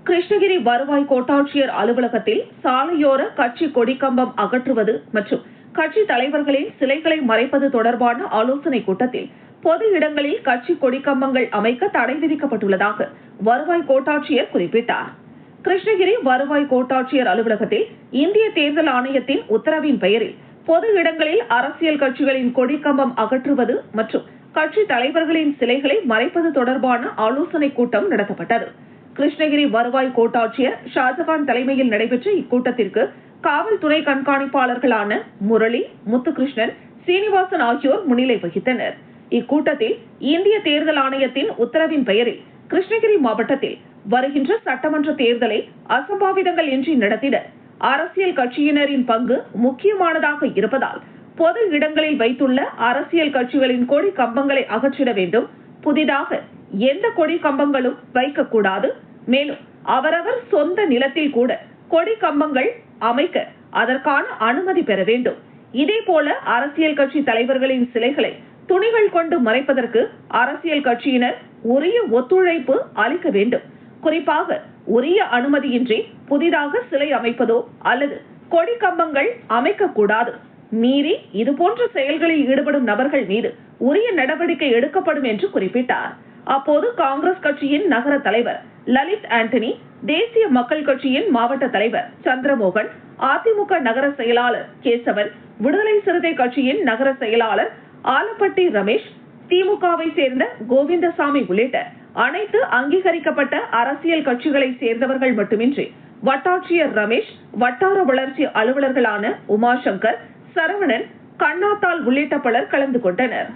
கிருஷ்ணகிரி வருவாய் கோட்டாட்சியர் அலுவலகத்தில் சாலையோர கட்சி கொடிக்கம்பம் அகற்றுவது மற்றும் கட்சி தலைவர்களின் சிலைகளை மறைப்பது தொடர்பான ஆலோசனைக் கூட்டத்தில் பொது இடங்களில் கட்சி கொடிக்கம்பங்கள் அமைக்க தடை விதிக்கப்பட்டுள்ளதாக வருவாய் கோட்டாட்சியர் குறிப்பிட்டார். கிருஷ்ணகிரி வருவாய் கோட்டாட்சியர் அலுவலகத்தில் இந்திய தேர்தல் ஆணையத்தின் உத்தரவின் பெயரில் பொது இடங்களில் அரசியல் கட்சிகளின் கொடிக்கம்பம் அகற்றுவது மற்றும் கட்சி தலைவர்களின் சிலைகளை மறைப்பது தொடர்பான ஆலோசனைக் கூட்டம் நடத்தப்பட்டது. கிருஷ்ணகிரி வருவாய் கோட்டாட்சியர் ஷாஜகான் தலைமையில் நடைபெற்ற இக்கூட்டத்திற்கு காவல்துறை கண்காணிப்பாளர்களான முரளி, முத்துகிருஷ்ணன், சீனிவாசன் ஆகியோர் முன்னிலை வகித்தனர். இக்கூட்டத்தில் இந்திய தேர்தல் ஆணையத்தின் உத்தரவின் பெயரில் கிருஷ்ணகிரி மாவட்டத்தில் வருகின்ற சட்டமன்ற தேர்தலை அசம்பாவிதங்கள் இன்றி நடத்திட அரசியல் கட்சியினரின் பங்கு முக்கியமானதாக இருப்பதால் பொது இடங்களில் வைத்துள்ள அரசியல் கட்சிகளின் கொடி கம்பங்களை அகற்றிட வேண்டும். புதிதாக எந்த கொடி கம்பங்களும் வைக்கக்கூடாது. மேலும் அவரவர் சொந்த நிலத்தில் கூட கொடி கம்பங்கள் அமைக்க அதற்கான அனுமதி பெற வேண்டும். இதேபோல அரசியல் கட்சி தலைவர்களின் சிலைகளை துணிகள் கொண்டு மறைப்பதற்கு அரசியல் கட்சியினர் உரிய ஒத்துழைப்பு அளிக்க வேண்டும். குறிப்பாக உரிய அனுமதியின்றி புதிதாக சிலை அமைப்பதோ அல்லது கொடி கம்பங்கள் அமைக்கக்கூடாது. மீறி இதுபோன்ற செயல்களில் ஈடுபடும் நபர்கள் மீது உரிய நடவடிக்கை எடுக்கப்படும் என்று குறிப்பிட்டார். அப்போது காங்கிரஸ் கட்சியின் நகர தலைவர் லலித் ஆண்டனி, தேசிய மக்கள் கட்சியின் மாவட்ட தலைவர் சந்திரமோகன், அதிமுக நகர செயலாளர் கேசவன், விடுதலை சிறுத்தை கட்சியின் நகர செயலாளர் ஆலப்பட்டி ரமேஷ், திமுகவை சேர்ந்த கோவிந்தசாமி உள்ளிட்ட அனைத்து அங்கீகரிக்கப்பட்ட அரசியல் கட்சிகளை சேர்ந்தவர்கள் மட்டுமின்றி வட்டாட்சியர் ரமேஷ், வட்டார வளர்ச்சி அலுவலர்களான உமாசங்கர், சரவணன், கண்ணாத்தாள் உள்ளிட்ட பலர் கலந்து கொண்டனர்.